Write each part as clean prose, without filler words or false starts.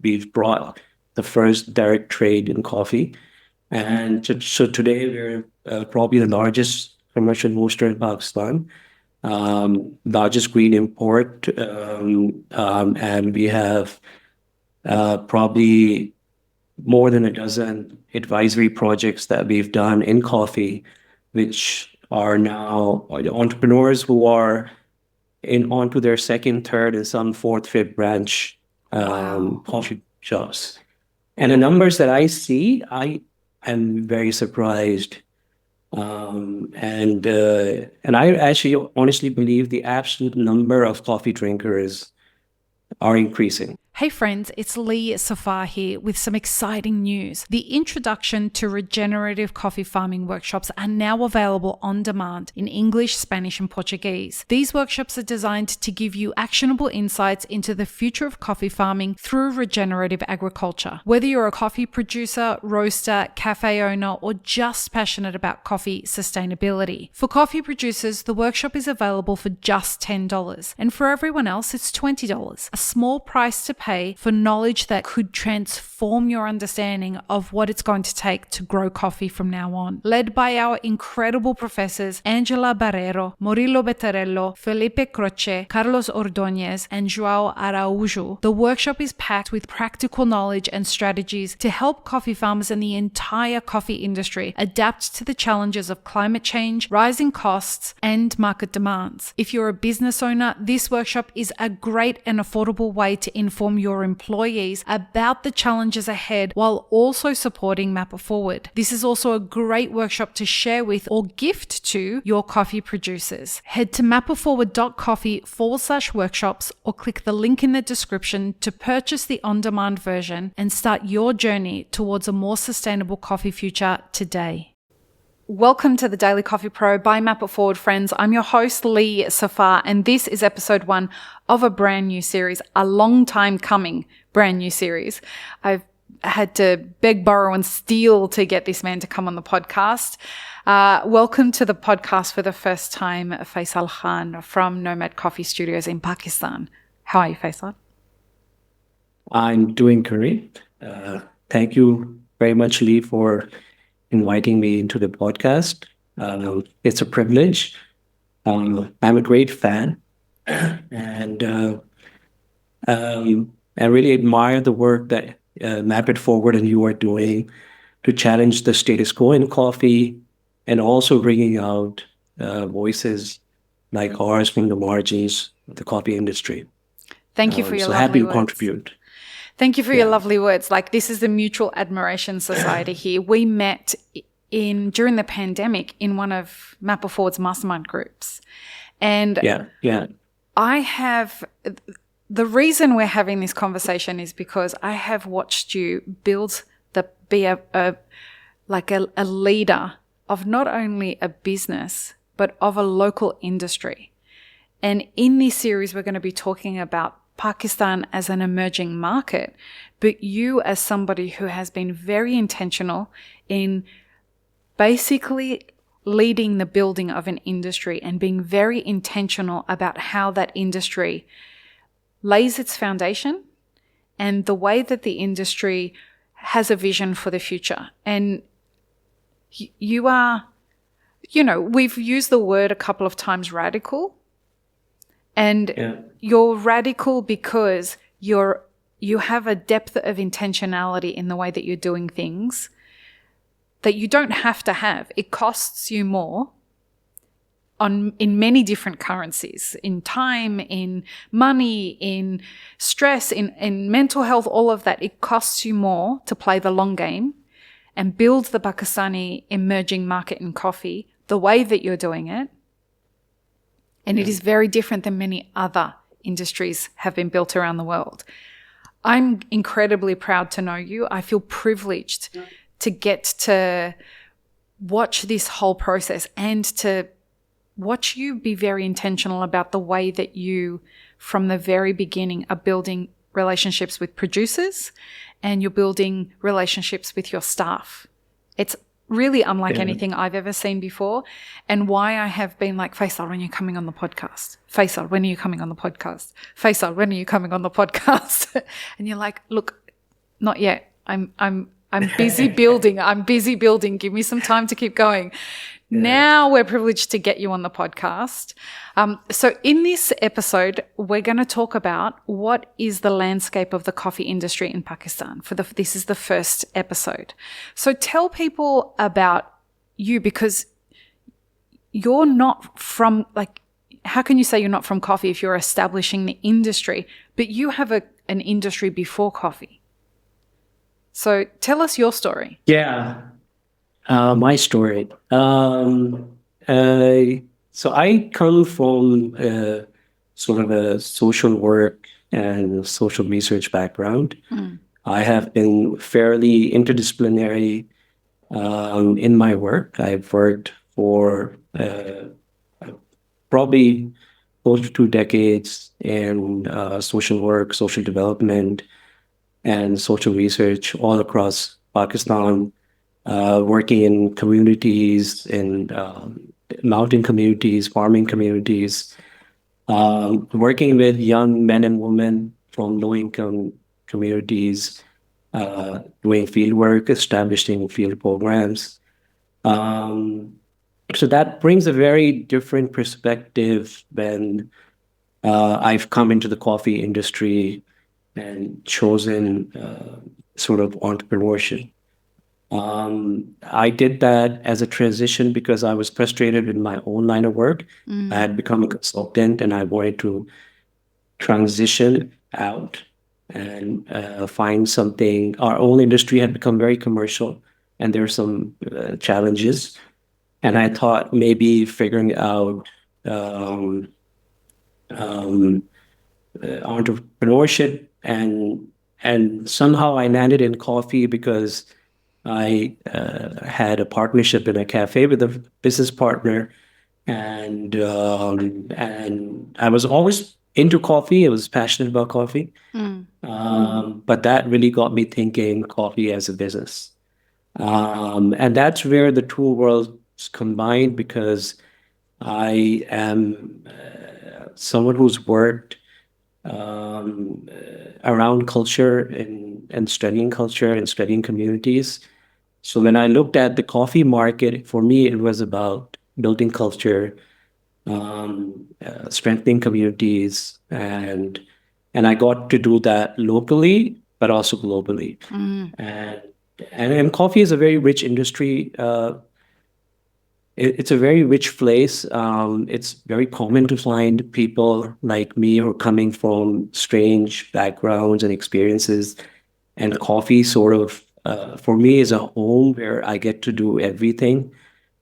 we've brought the first direct trade in coffee. And so today we're probably the largest commercial roaster in Pakistan, largest green import, and we have probably more than a dozen advisory projects that we've done in coffee, which are now entrepreneurs who are in onto their second, third, and some fourth, fifth branch coffee shops. And the numbers that I see, I am very surprised. And I actually honestly believe the absolute number of coffee drinkers are increasing. Hey friends, it's Lee Safar here with some exciting news. The introduction to regenerative coffee farming workshops are now available on demand in English, Spanish, and Portuguese. These workshops are designed to give you actionable insights into the future of coffee farming through regenerative agriculture. Whether you're a coffee producer, roaster, cafe owner, or just passionate about coffee sustainability. For coffee producers, the workshop is available for just $10, and for everyone else, it's $20, a small price to pay for knowledge that could transform your understanding of what it's going to take to grow coffee from now on. Led by our incredible professors Angela Barrero, Murilo Bettarello, Felipe Croce, Carlos Ordóñez, and João Araújo, the workshop is packed with practical knowledge and strategies to help coffee farmers and the entire coffee industry adapt to the challenges of climate change, rising costs, and market demands. If you're a business owner, this workshop is a great and affordable way to inform your employees about the challenges ahead while also supporting Mappa Forward. This is also a great workshop to share with or gift to your coffee producers. Head to mappaforward.coffee/workshops or click the link in the description to purchase the on-demand version and start your journey towards a more sustainable coffee future today. Welcome to the Daily Coffee Pro by Mappa Forward, friends. I'm your host, Lee Safar, and this is episode 1 of a brand new series, a long time coming brand new series. I've had to beg, borrow, and steal to get this man to come on the podcast. Welcome to the podcast for the first time, Faisal Khan from Nomad Coffee Studios in Pakistan. How are you, Faisal? I'm doing great. Thank you very much, Lee, for inviting me into the podcast. It's a privilege. I'm a great fan, and I really admire the work that Map It Forward and you are doing to challenge the status quo in coffee, and also bringing out voices like ours from the margins of the coffee industry. Thank you for your so lovely happy to words. contribute. Thank you for your lovely words. Like, this is the Mutual Admiration Society here. We met during the pandemic in one of Mappa Forward's mastermind groups. And the reason we're having this conversation is because I have watched you be a leader of not only a business, but of a local industry. And in this series, we're going to be talking about Pakistan as an emerging market, but you as somebody who has been very intentional in basically leading the building of an industry and being very intentional about how that industry lays its foundation and the way that the industry has a vision for the future. And you are, we've used the word a couple of times, radical. And you're radical because you have a depth of intentionality in the way that you're doing things that you don't have to have. It costs you more in many different currencies, in time, in money, in stress, in mental health, all of that. It costs you more to play the long game and build the Pakistani emerging market in coffee the way that you're doing it. And it is very different than many other industries have been built around the world. I'm incredibly proud to know you. I feel privileged to get to watch this whole process and to watch you be very intentional about the way that you, from the very beginning, are building relationships with producers and you're building relationships with your staff. It's really unlike anything I've ever seen before, and why I have been like, Faisal, when are you coming on the podcast? Faisal, when are you coming on the podcast? Faisal, when are you coming on the podcast? And you're like, look, Not yet. I'm busy building. I'm busy building. Give me some time to keep going. Now we're privileged to get you on the podcast. So in this episode, we're going to talk about what is the landscape of the coffee industry in Pakistan. This is the first episode. So tell people about you, because you're not from, like, how can you say you're not from coffee if you're establishing the industry, but you have an industry before coffee? So tell us your story. Yeah. My story. So I come from sort of a social work and social research background. I have been fairly interdisciplinary in my work. I've worked for probably close to 2 decades in social work, social development, and social research all across Pakistan, working in communities, in mountain communities, farming communities, working with young men and women from low-income communities, doing field work, establishing field programs. Um, so that brings a very different perspective when I've come into the coffee industry and chosen sort of entrepreneurship. I did that as a transition because I was frustrated with my own line of work. I had become a consultant and I wanted to transition out and find something. Our own industry had become very commercial and there were some challenges. And I thought maybe figuring out um, um, entrepreneurship and somehow I landed in coffee because I had a partnership in a cafe with a business partner, and I was always into coffee. I was passionate about coffee, but that really got me thinking coffee as a business, and that's where the two worlds combined because I am someone who's worked around culture and studying culture and studying communities. So when I looked at the coffee market, for me, it was about building culture, strengthening communities, and I got to do that locally, but also globally. And and coffee is a very rich industry. It's a very rich place. It's very common to find people like me who are coming from strange backgrounds and experiences. And coffee sort of, for me, is a home where I get to do everything.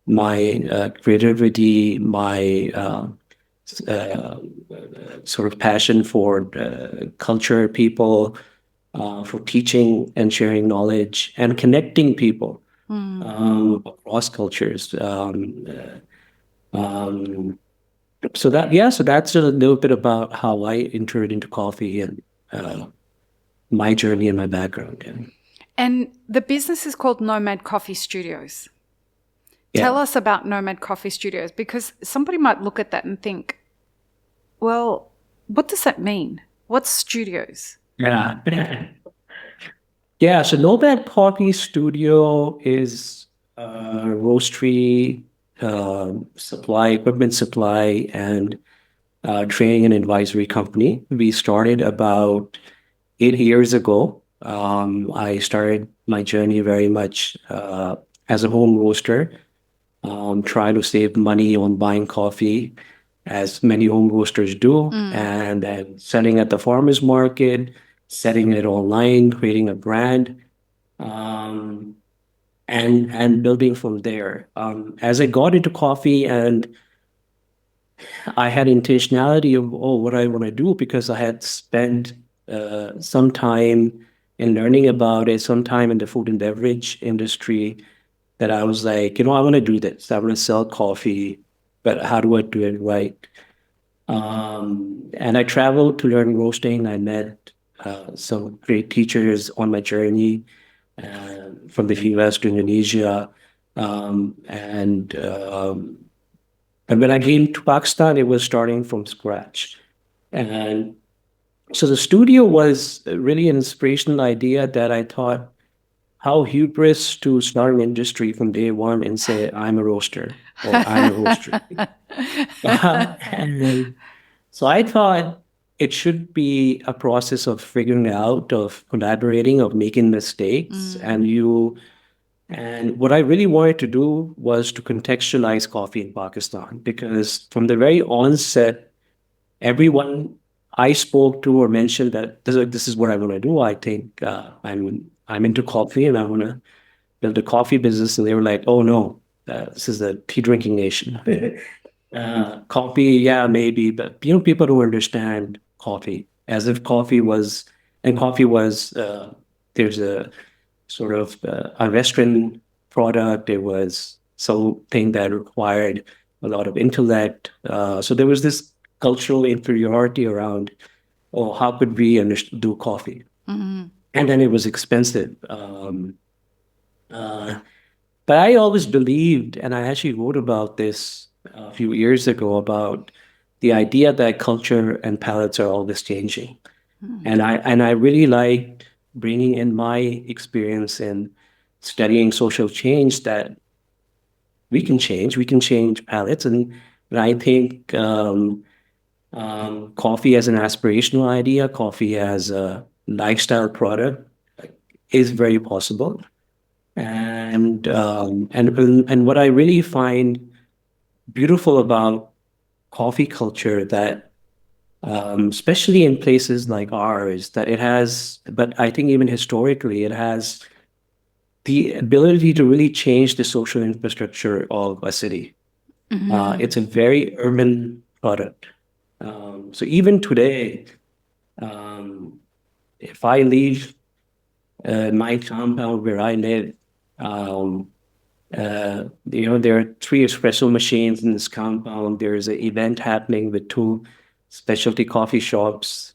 My creativity, my uh, sort of passion for culture, people, for teaching and sharing knowledge and connecting people across cultures. Um, so that, yeah, so that's a little bit about how I entered into coffee and my journey and my background. And the business is called Nomad Coffee Studios. Tell Yeah. us about Nomad Coffee Studios, because somebody might look at that and think, well, what does that mean? What's studios? Yeah. Yeah. So Nomad Coffee Studio is roastery, supply, equipment supply, and training and advisory company. We started about 8 years ago. I started my journey very much as a home roaster, trying to save money on buying coffee, as many home roasters do, and then selling at the farmers market, setting it online, creating a brand, um, and building from there. As I got into coffee and I had intentionality of what I want to do because I had spent some time in learning about it, some time in the food and beverage industry. That I was like, I want to do this. I want to sell coffee, but how do I do it right? And I traveled to learn roasting. I met some great teachers on my journey from the US to Indonesia, and when I came to Pakistan, it was starting from scratch. And So the studio was really an inspirational idea that I thought, how hubris to start an industry from day one and say, I'm a roaster or I'm a roaster. And then, so I thought it should be a process of figuring out, of collaborating, of making mistakes. And what I really wanted to do was to contextualize coffee in Pakistan, because from the very onset, everyone I spoke to or mentioned that this is what I want to do. I think I'm into coffee and I want to build a coffee business. And they were like, "Oh no, this is a tea drinking nation. Coffee, yeah, maybe, but people don't understand coffee, as if coffee was, and coffee was. There's a sort of a Western product. It was something that required a lot of intellect. So there was this cultural inferiority around, oh, how could we do coffee? And then it was expensive. Uh, but I always believed, and I actually wrote about this a few years ago, about the idea that culture and palates are always changing. And I really liked bringing in my experience in studying social change, that we can change palates. And I think coffee as an aspirational idea, coffee as a lifestyle product is very possible. And what I really find beautiful about coffee culture, that especially in places like ours, that it has, but I think even historically, it has the ability to really change the social infrastructure of a city. It's a very urban product. So even today, um, if I leave my compound where I live, um, there are three espresso machines in this compound. There's an event happening with two specialty coffee shops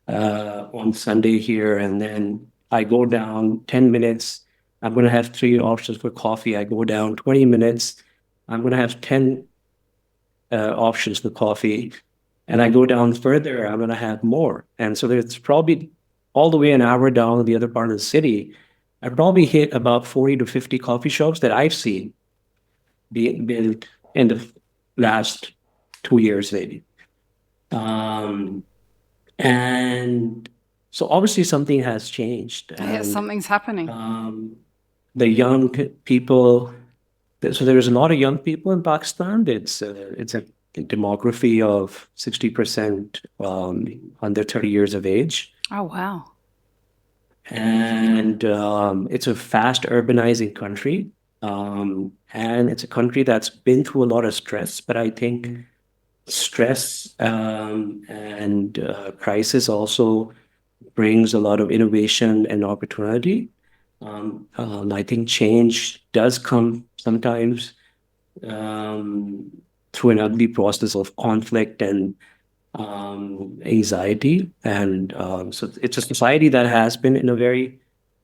on Sunday here, and then I go down 10 minutes. I'm going to have three options for coffee. I go down 20 minutes. I'm going to have 10 options for coffee. And I go down further, I'm going to have more. And so there's probably all the way an hour down the other part of the city, I probably hit about 40 to 50 coffee shops that I've seen being built in the last 2 years, maybe. Um, and so obviously something has changed. Yeah, And something's happening. the young people, so there's a lot of young people in Pakistan. It's a demography of 60% under 30 years of age. Oh, wow. And it's a fast urbanizing country. And it's a country that's been through a lot of stress, but I think stress and crisis also brings a lot of innovation and opportunity. I think change does come sometimes um, through an ugly process of conflict and anxiety. And so it's a society that has been in a very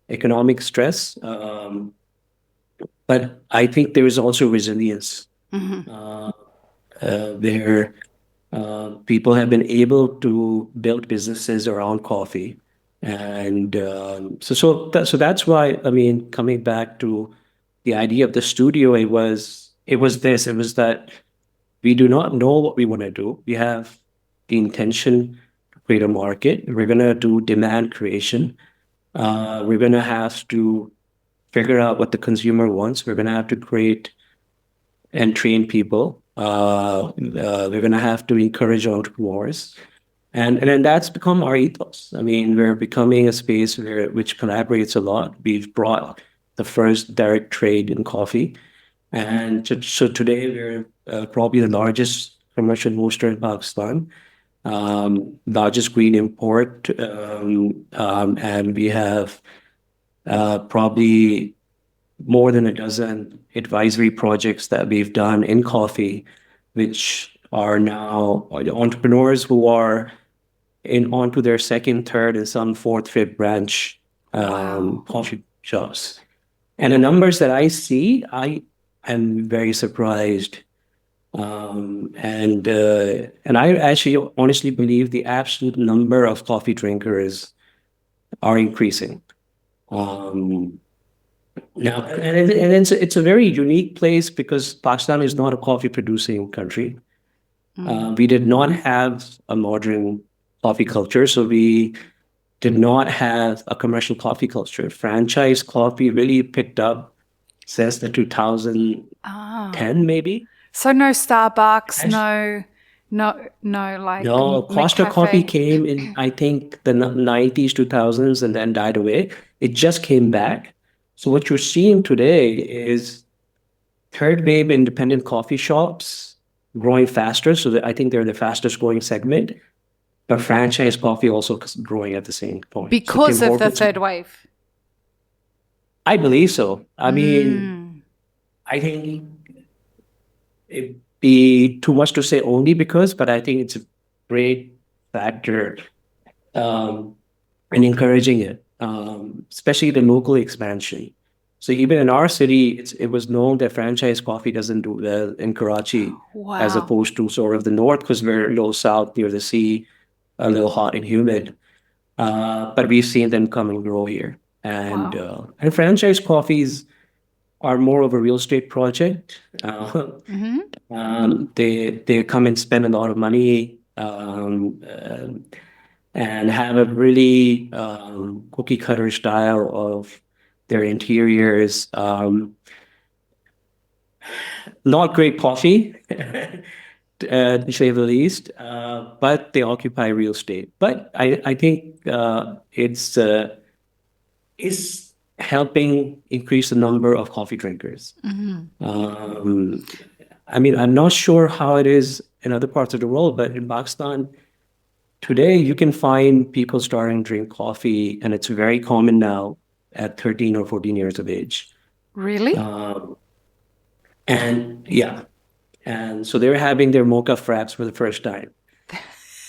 economic stress. But I think there is also resilience where people have been able to build businesses around coffee. And so that's why, I mean, coming back to the idea of the studio, it was that we do not know what we want to do. We have the intention to create a market. We're going to do demand creation. We're going to have to figure out what the consumer wants. We're going to have to create and train people. We're going to have to encourage entrepreneurs. And then that's become our ethos. I mean, we're becoming a space which collaborates a lot. We've brought the first direct trade in coffee. And so today we're probably the largest commercial roaster in Pakistan, largest green import, and we have probably more than a dozen advisory projects that we've done in coffee, which are now entrepreneurs who are in onto their second, third, and some fourth, fifth branch coffee shops. And the numbers that I see, I am very surprised And I actually honestly believe the absolute number of coffee drinkers are increasing. Um, Now, and it's a very unique place because Pakistan is not a coffee producing country. We did not have a modern coffee culture, so we did not have a commercial coffee culture. Franchise coffee really picked up since the 2010, maybe. So no Starbucks, Actu- no like No, Costa Coffee McCafe. came in, I think, the 90s, 2000s, and then died away. It just came back. So what you're seeing today is third wave independent coffee shops growing faster. So I think they're the fastest growing segment. But franchise coffee also growing at the same point. So Because Tim of the Hortons, third wave. I believe so. I mean, I think it'd be too much to say only because, but I think it's a great factor um, in encouraging it, especially the local expansion. So even in our city, it was known that franchise coffee doesn't do well in Karachi as Wow. opposed to sort of the north because we're a little south near the sea, a little hot and humid. But we've seen them come and grow here. Wow. And franchise coffees are more of a real estate project. They come and spend a lot of money and have a really cookie cutter style of their interiors. Not great coffee, to say the least, but they occupy real estate. But I think it's helping increase the number of coffee drinkers. Um, I mean, I'm not sure how it is in other parts of the world, but in Pakistan today, you can find people starting to drink coffee, and it's very common now at 13 or 14 years of age. Really? And yeah, and so they're having their mocha fraps for the first time.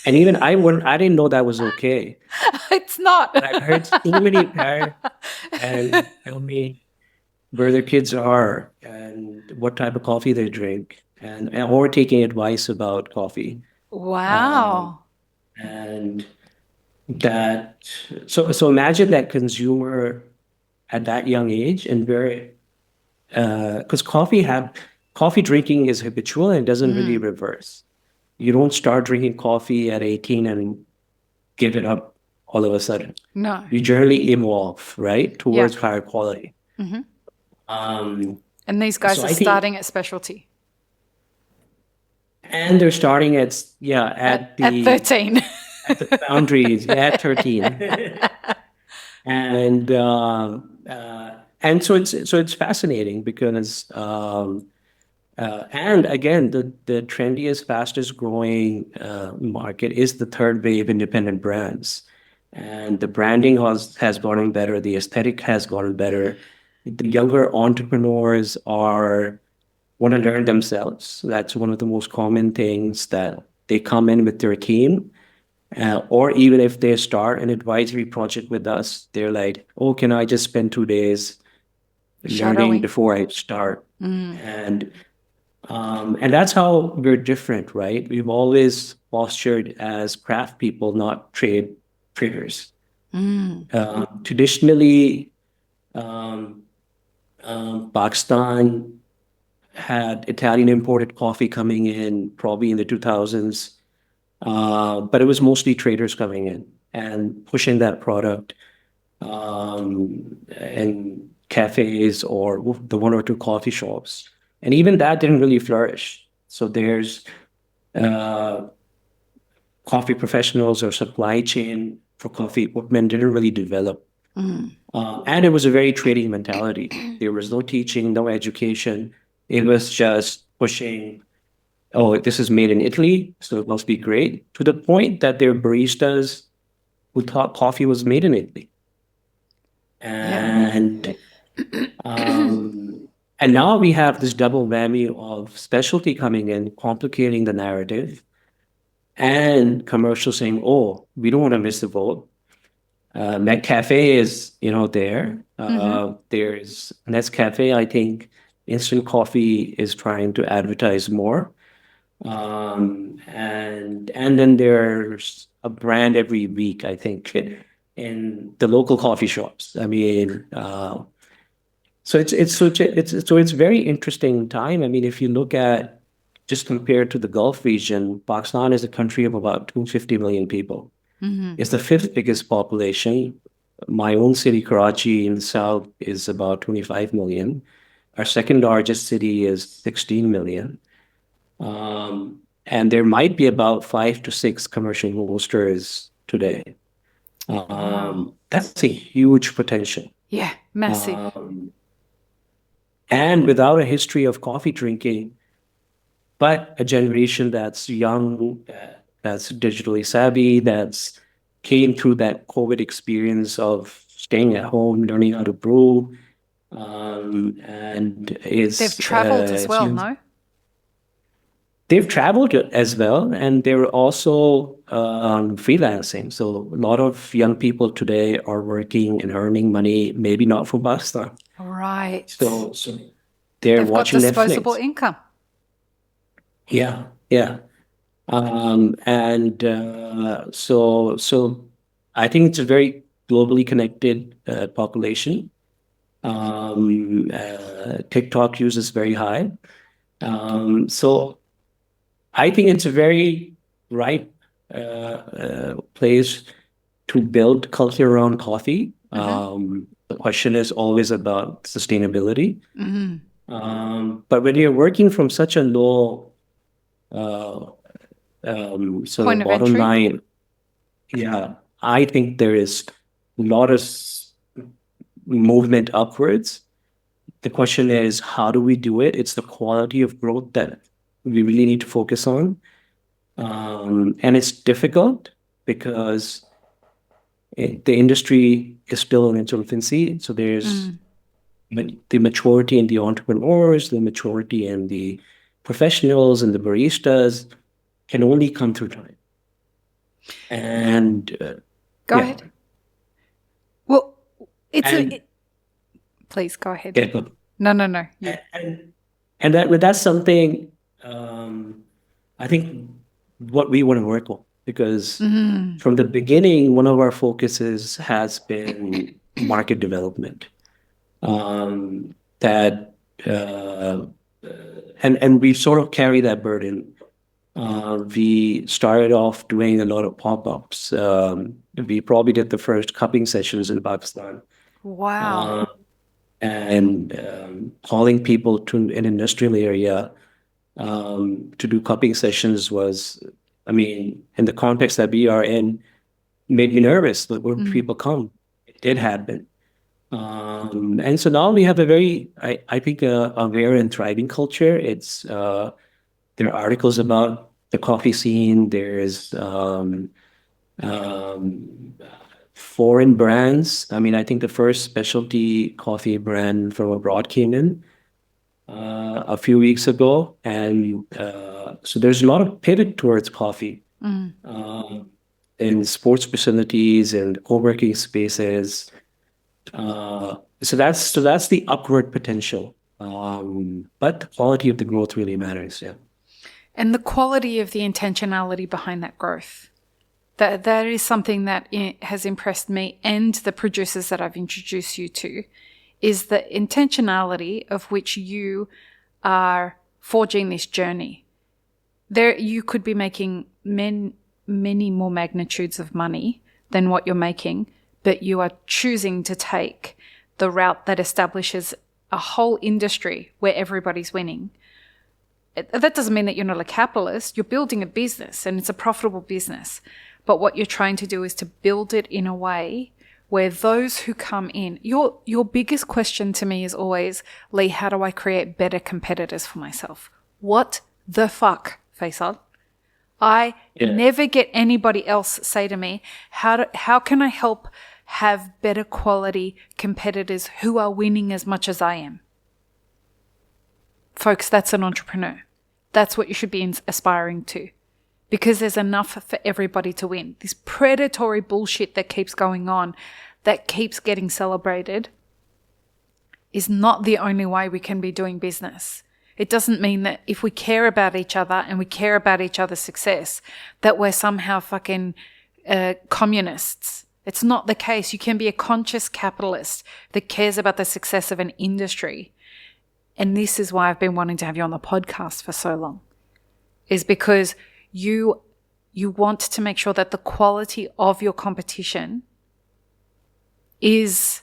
And even I didn't know that was okay. It's not. But I've heard so many parents and tell me where their kids are and what type of coffee they drink, and or taking advice about coffee. Wow. And that so imagine that consumer at that young age and very because coffee drinking is habitual and doesn't really reverse. You don't start drinking coffee at 18 and give it up all of a sudden. No. You generally evolve, right, Yeah. towards higher quality. Um, And these guys so are I think, starting at specialty and they're starting at yeah at 13. at the boundaries at 13, and so it's fascinating because and again the trendiest, fastest growing market is the third wave independent brands, and the branding has gotten better, the aesthetic has gotten better. The younger entrepreneurs are want to learn themselves. That's one of the most common things that they come in with their team. Or even if they start an advisory project with us, they're like, oh, can I just spend 2 days learning Shadowing. before I start? And and that's how we're different, right? We've always postured as craft people, not traders. Traditionally, Pakistan had Italian imported coffee coming in probably in the 2000s, but it was mostly traders coming in and pushing that product in cafes or the one or two coffee shops. And even that didn't really flourish. So there's uh, coffee professionals or supply chain for coffee equipment didn't really develop. And it was a very trading mentality. There was no teaching, no education. It was just pushing, oh, this is made in Italy, so it must be great, to the point that there were baristas who thought coffee was made in Italy. Yeah. And and now we have this double whammy of specialty coming in, complicating the narrative, and commercial saying, "Oh, we don't want to miss the vote." Cafe is, there. There's Nescafe. I think instant coffee is trying to advertise more. And then there's a brand every week, I think, in the local coffee shops. I mean, so it's very interesting time. I mean, if you look at just compared to the Gulf region, Pakistan is a country of about 250 million people. It's the fifth biggest population. My own city, Karachi, in the south, is about 25 million. Our second largest city is 16 million. And there might be about 5 to 6 commercial roasters today. Wow. That's a huge potential. Yeah, massive. And without a history of coffee drinking, but a generation that's young, that's digitally savvy, that's came through that COVID experience of staying at home, learning how to brew, and They've traveled as well, no? they've traveled as well, and they're also freelancing. So a lot of young people today are working and earning money, maybe not from Pakistan. Right. So they're They've got watching disposable Netflix. income. Yeah, yeah. And so I think it's a very globally connected population. TikTok use is very high. So I think it's a very right place to build culture around coffee. The question is always about sustainability. But when you're working from such a low sort Point of of bottom entry. line, yeah, I think there is a lot of movement upwards. The question is, how do we do it? It's the quality of growth that we really need to focus on. And it's difficult because the industry is still in its infancy. So there's the maturity in the entrepreneurs, the maturity in the professionals and the baristas can only come through time. And Go yeah, ahead. Well, and please go ahead. yeah, go. No. You. And that's something I think what we want to work on because from the beginning, one of our focuses has been market development. That and we sort of carry that burden. We started off doing a lot of pop-ups. We probably did the first cupping sessions in Pakistan. Wow. And calling people to an industrial area to do cupping sessions was, I mean, in the context that we are in, made me nervous. But when people come, it did happen. And so now we have a very, I think, aware and thriving culture. There are articles about the coffee scene. There's foreign brands. I mean, I think the first specialty coffee brand from abroad came in a few weeks ago, and so there's a lot of pivot towards coffee in sports facilities and co-working spaces. So that's the upward potential, but the quality of the growth really matters. Yeah. And the quality of the intentionality behind that growth. That is something that has impressed me and the producers that I've introduced you to, is the intentionality of which you are forging this journey. There, you could be making many more magnitudes of money than what you're making, but you are choosing to take the route that establishes a whole industry where everybody's winning. That doesn't mean that you're not a capitalist. You're building a business and it's a profitable business. But what you're trying to do is to build it in a way where those who come in, your biggest question to me is always, Lee, how do I create better competitors for myself? What the fuck, Faisal? I never get anybody else say to me, how can I help have better quality competitors who are winning as much as I am? Folks, that's an entrepreneur. That's what you should be aspiring to, because there's enough for everybody to win. This predatory bullshit that keeps going on, that keeps getting celebrated, is not the only way we can be doing business. It doesn't mean that if we care about each other and we care about each other's success, that we're somehow fucking communists. It's not the case. You can be a conscious capitalist that cares about the success of an industry. And this is why I've been wanting to have you on the podcast for so long, is because you want to make sure that the quality of your competition is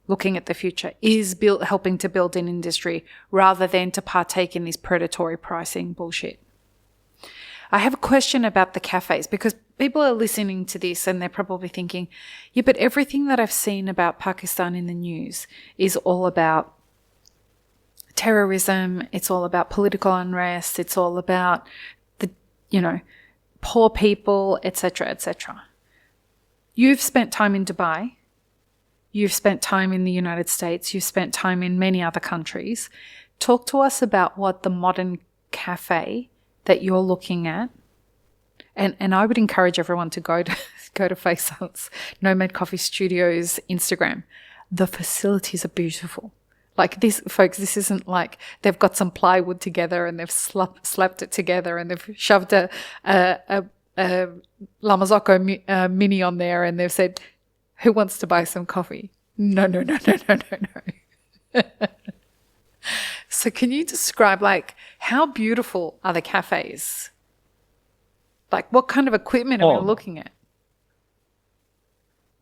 looking at the future, is helping to build an industry rather than to partake in this predatory pricing bullshit. I have a question about the cafes, because people are listening to this and they're probably thinking, yeah, but everything that I've seen about Pakistan in the news is all about terrorism. It's all about political unrest. It's all about the, poor people, etc., etc. You've spent time in Dubai. You've spent time in the United States. You've spent time in many other countries. Talk to us about what the modern cafe that you're looking at. And I would encourage everyone to go to Faisal's Nomad Coffee Studios Instagram. The facilities are beautiful. Like this, folks, this isn't like they've got some plywood together and they've slapped it together and they've shoved a Lamazocco mini on there and they've said, who wants to buy some coffee? No. So can you describe, like, how beautiful are the cafes? Like, what kind of equipment are we looking at?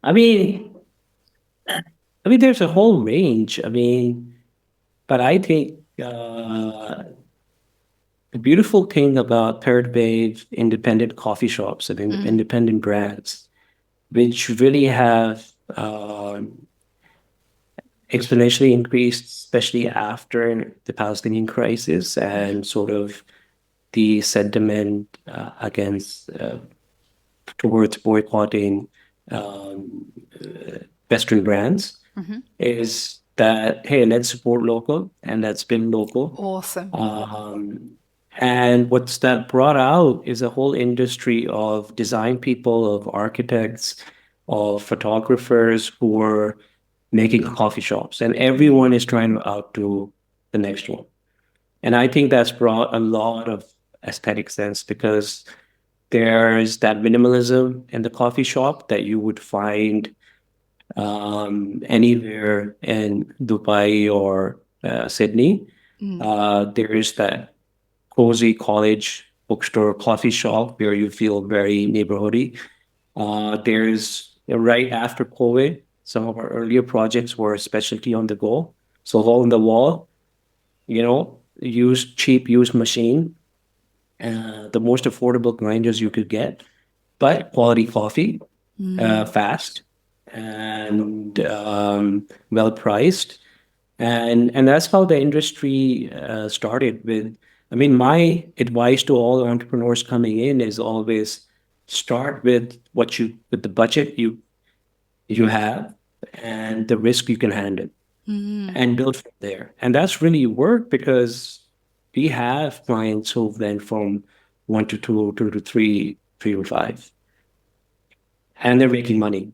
I mean, there's a whole range. But I think the beautiful thing about third wave independent coffee shops and independent brands, which really have exponentially increased, especially after the Palestinian crisis and sort of the sentiment against towards boycotting Western brands, is that, hey, let's support local and let's build local. Awesome. And what's that brought out is a whole industry of design people, of architects, of photographers who are making coffee shops, and everyone is trying to outdo the next one. And I think that's brought a lot of aesthetic sense, because there's that minimalism in the coffee shop that you would find anywhere in Dubai or Sydney. There is that cozy college bookstore coffee shop where you feel very neighborhoody. There's, right after COVID, some of our earlier projects were specialty on the go. So hole in the wall, cheap used machine, the most affordable grinders you could get, but quality coffee, fast and well priced. And that's how the industry started with. My advice to all entrepreneurs coming in is always start with with the budget you have and the risk you can handle, and build from there. And that's really worked, because we have clients who went from 1 to 2, 2 to 3, 3 to 5, and they're making money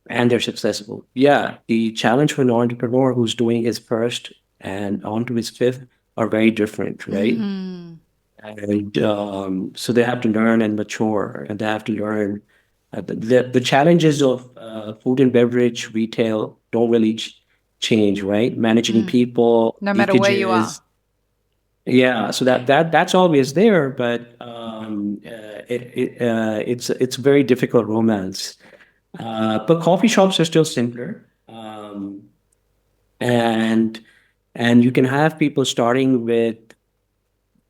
and they're successful. Yeah, the challenge for an entrepreneur who's doing his first and on to his fifth are very different, right? And so they have to learn and mature, and they have to learn. The challenges of food and beverage retail don't really change, right? Managing people, no matter where you are. Yeah, so that's always there, but it's a very difficult romance. But coffee shops are still simpler, and you can have people starting with.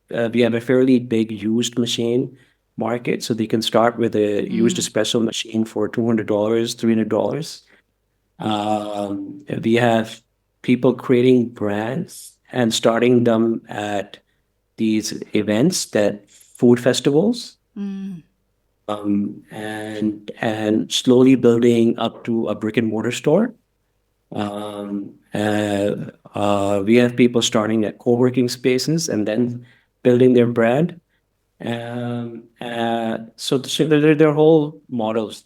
We have a fairly big used machine market, so they can start with a used espresso machine for $200, $300. We have people creating brands and starting them at these events, that food festivals, and slowly building up to a brick and mortar store. We have people starting at co-working spaces and then building their brand. So they're whole models.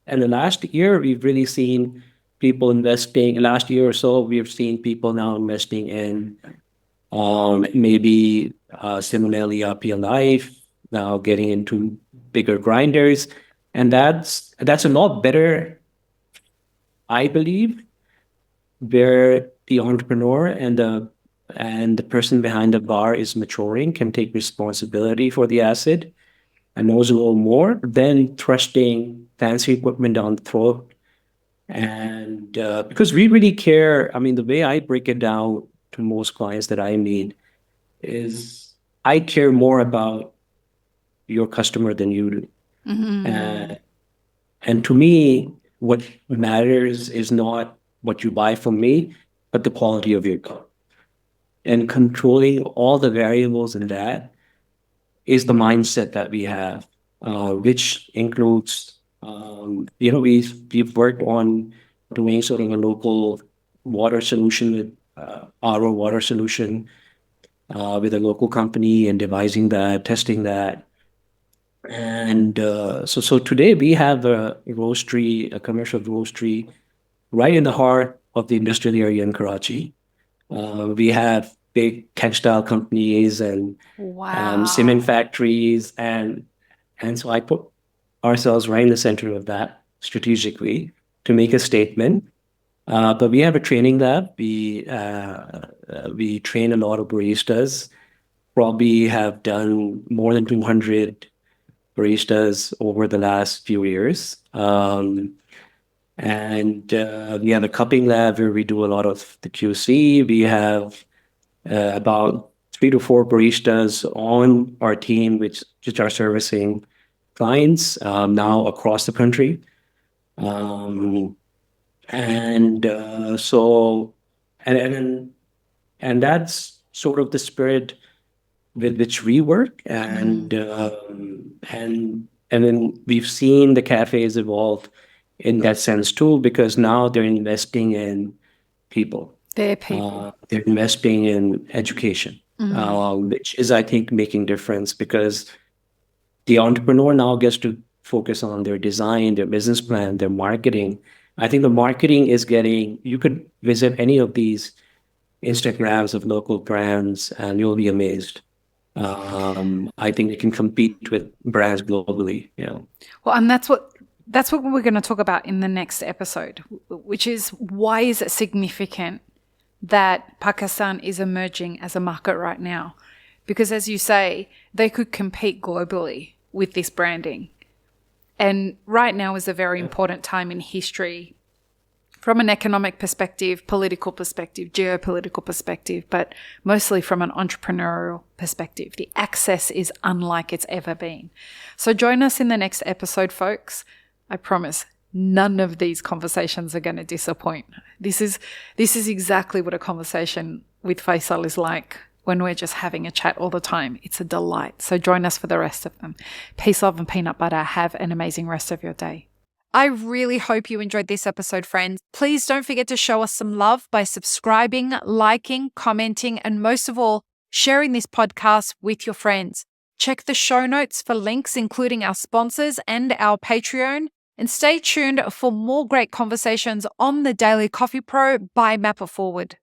And the last year, we've really seen people investing. Last year or so, we've seen people now investing in Maybe similarly RPL Life, now getting into bigger grinders. And that's a lot better, I believe, where the entrepreneur and the person behind the bar is maturing, can take responsibility for the asset and knows a little more than thrusting fancy equipment down the throat. And because we really care, I mean, the way I break it down to most clients that I meet is I care more about your customer than you do. Uh, and to me, what matters is not what you buy from me, but the quality of your cup. And controlling all the variables in that is the mindset that we have, which includes, we've worked on doing sort of a local water solution with RO water solution with a local company and devising that, testing that. And so today we have a roastery, a commercial roastery, right in the heart of the industrial area in Karachi. We have big textile companies and cement Wow. factories, and so I put ourselves right in the center of that strategically to make a statement. But we have a training lab. We train a lot of baristas. Probably have done more than 200 baristas over the last few years. And we have a cupping lab where we do a lot of the QC. We have about 3 to 4 baristas on our team, which are servicing clients now across the country. Um, and so, and and that's sort of the spirit with which we work, and then we've seen the cafes evolve in that sense too, because now they're investing in people. They're people. They're investing in education, which is, I think, making difference because the entrepreneur now gets to focus on their design, their business plan, their marketing. I think the marketing is getting, you could visit any of these Instagrams of local brands and you'll be amazed. I think they can compete with brands globally. Well, and that's what we're going to talk about in the next episode, which is why is it significant that Pakistan is emerging as a market right now? Because as you say, they could compete globally with this branding. And right now is a very important time in history from an economic perspective, political perspective, geopolitical perspective, but mostly from an entrepreneurial perspective. The access is unlike it's ever been. So join us in the next episode, folks. I promise none of these conversations are going to disappoint. This is exactly what a conversation with Faisal is like when we're just having a chat all the time. It's a delight. So join us for the rest of them. Peace, love, and peanut butter. Have an amazing rest of your day. I really hope you enjoyed this episode, friends. Please don't forget to show us some love by subscribing, liking, commenting, and most of all, sharing this podcast with your friends. Check the show notes for links, including our sponsors and our Patreon. And stay tuned for more great conversations on the Daily Coffee Pro by Map It Forward.